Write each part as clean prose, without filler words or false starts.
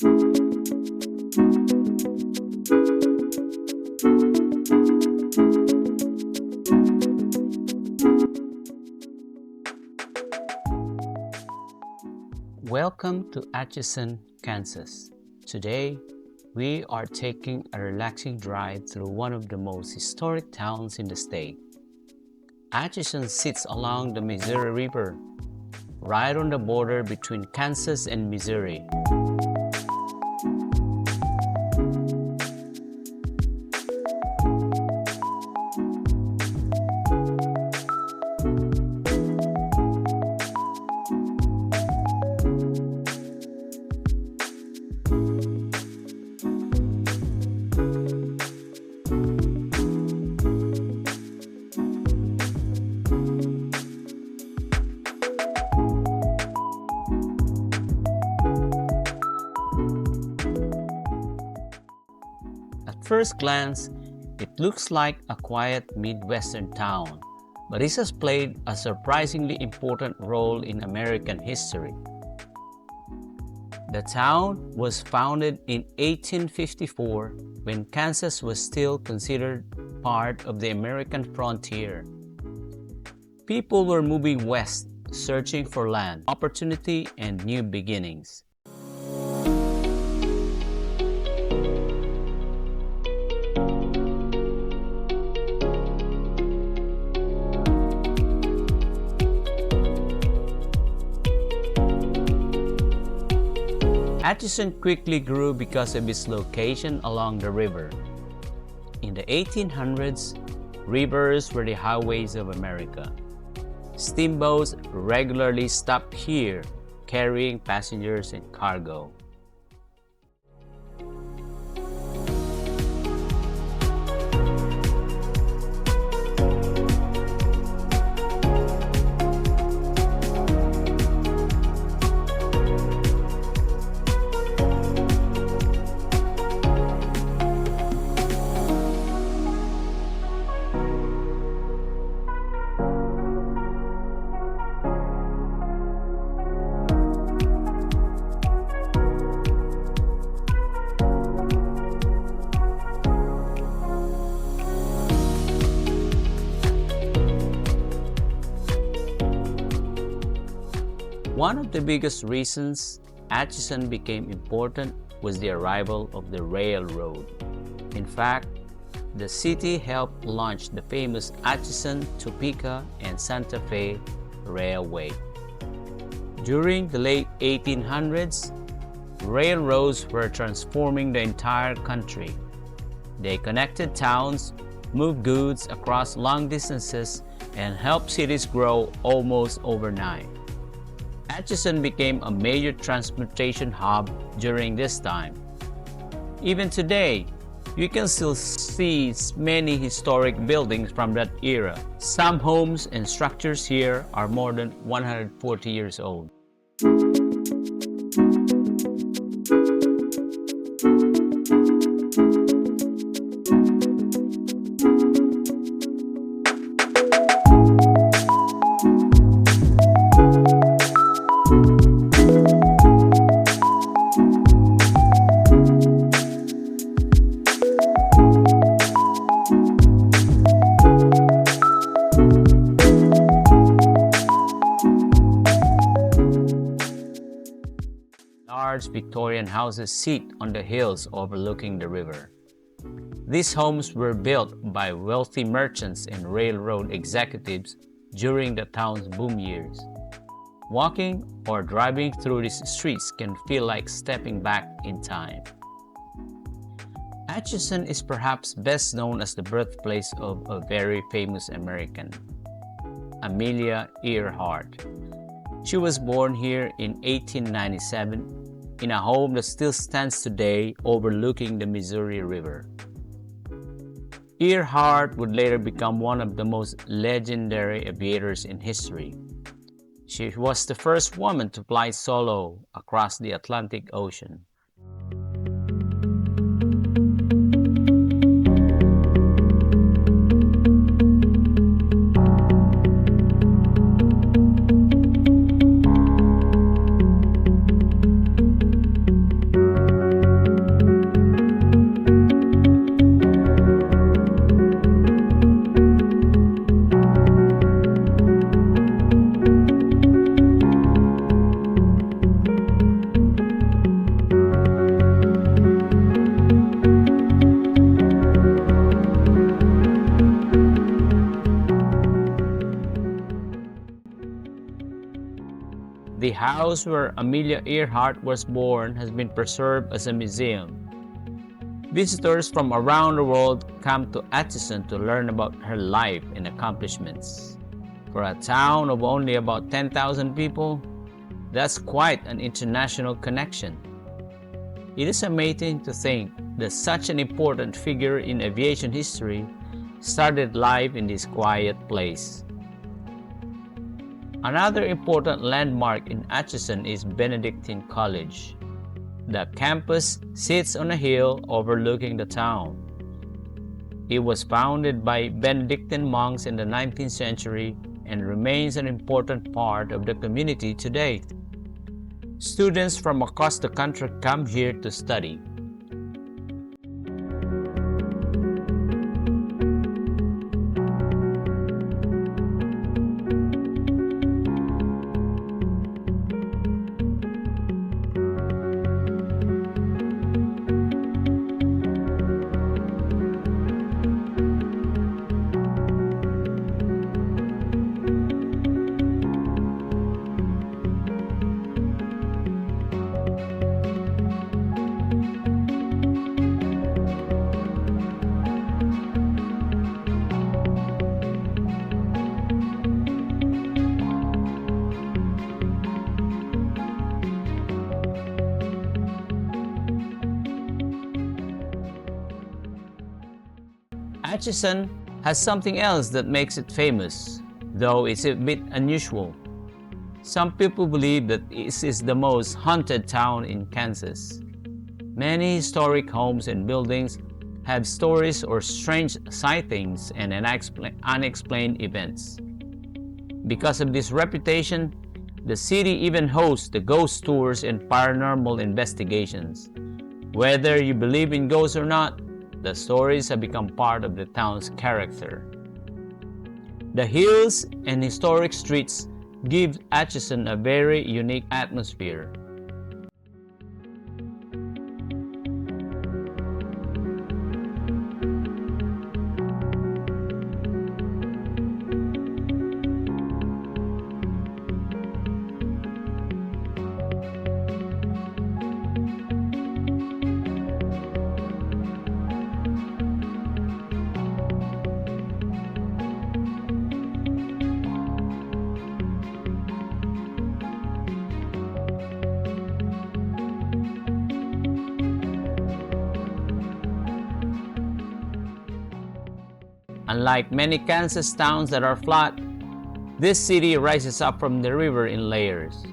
Welcome to Atchison, Kansas. Today, we are taking a relaxing drive through one of the most historic towns in the state. Atchison sits along the Missouri River, right on the border between Kansas and Missouri. At first glance, it looks like a quiet Midwestern town, but it has played a surprisingly important role in American history. The town was founded in 1854 when Kansas was still considered part of the American frontier. People were moving west, searching for land, opportunity, and new beginnings. Atchison quickly grew because of its location along the river. In the 1800s, rivers were the highways of America. Steamboats regularly stopped here, carrying passengers and cargo. One of the biggest reasons Atchison became important was the arrival of the railroad. In fact, the city helped launch the famous Atchison, Topeka, and Santa Fe Railway. During the late 1800s, railroads were transforming the entire country. They connected towns, moved goods across long distances, and helped cities grow almost overnight. Atchison became a major transportation hub during this time. Even today, you can still see many historic buildings from that era. Some homes and structures here are more than 140 years old. Large Victorian houses sit on the hills overlooking the river. These homes were built by wealthy merchants and railroad executives during the town's boom years. Walking or driving through these streets can feel like stepping back in time. Atchison is perhaps best known as the birthplace of a very famous American, Amelia Earhart. She was born here in 1897 in a home that still stands today overlooking the Missouri River. Earhart would later become one of the most legendary aviators in history. She was the first woman to fly solo across the Atlantic Ocean. The house where Amelia Earhart was born has been preserved as a museum. Visitors from around the world come to Atchison to learn about her life and accomplishments. For a town of only about 10,000 people, that's quite an international connection. It is amazing to think that such an important figure in aviation history started life in this quiet place. Another important landmark in Atchison is Benedictine College. The campus sits on a hill overlooking the town. It was founded by Benedictine monks in the 19th century and remains an important part of the community today. Students from across the country come here to study. Atchison has something else that makes it famous, though it's a bit unusual. Some people believe that this is the most haunted town in Kansas. Many historic homes and buildings have stories or strange sightings and unexplained events. Because of this reputation, the city even hosts the ghost tours and paranormal investigations. Whether you believe in ghosts or not, the stories have become part of the town's character. The hills and historic streets give Atchison a very unique atmosphere. Unlike many Kansas towns that are flat, this city rises up from the river in layers.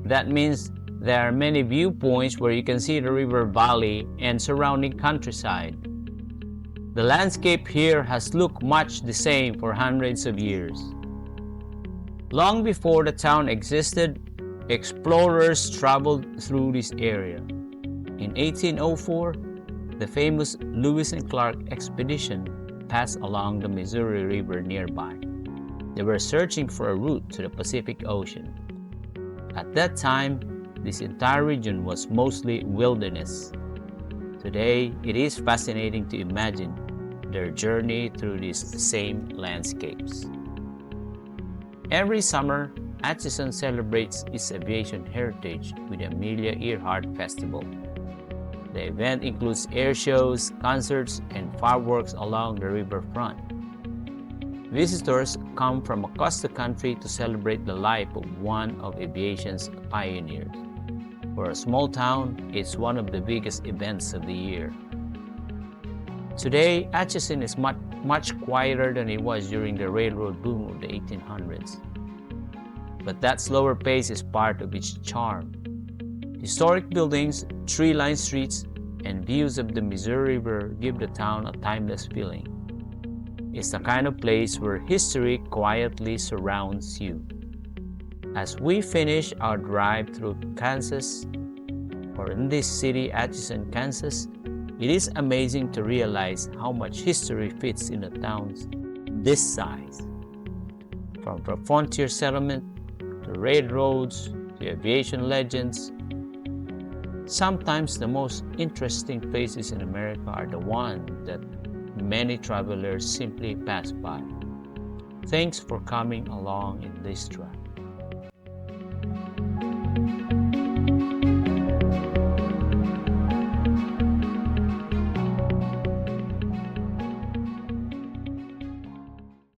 That means there are many viewpoints where you can see the river valley and surrounding countryside. The landscape here has looked much the same for hundreds of years. Long before the town existed, explorers traveled through this area. In 1804, the famous Lewis and Clark expedition passed along the Missouri River nearby. They were searching for a route to the Pacific Ocean. At that time, this entire region was mostly wilderness. Today, it is fascinating to imagine their journey through these same landscapes. Every summer, Atchison celebrates its aviation heritage with the Amelia Earhart Festival. The event includes air shows, concerts, and fireworks along the riverfront. Visitors come from across the country to celebrate the life of one of aviation's pioneers. For a small town, it's one of the biggest events of the year. Today, Atchison is much quieter than it was during the railroad boom of the 1800s. But that slower pace is part of its charm. Historic buildings, tree-lined streets, and views of the Missouri River give the town a timeless feeling. It's the kind of place where history quietly surrounds you. As we finish our drive through Kansas, or in this city, Atchison, Kansas, it is amazing to realize how much history fits in a town this size. From the frontier settlement, to railroads, to aviation legends, sometimes the most interesting places in America are the ones that many travelers simply pass by. Thanks for coming along in this drive.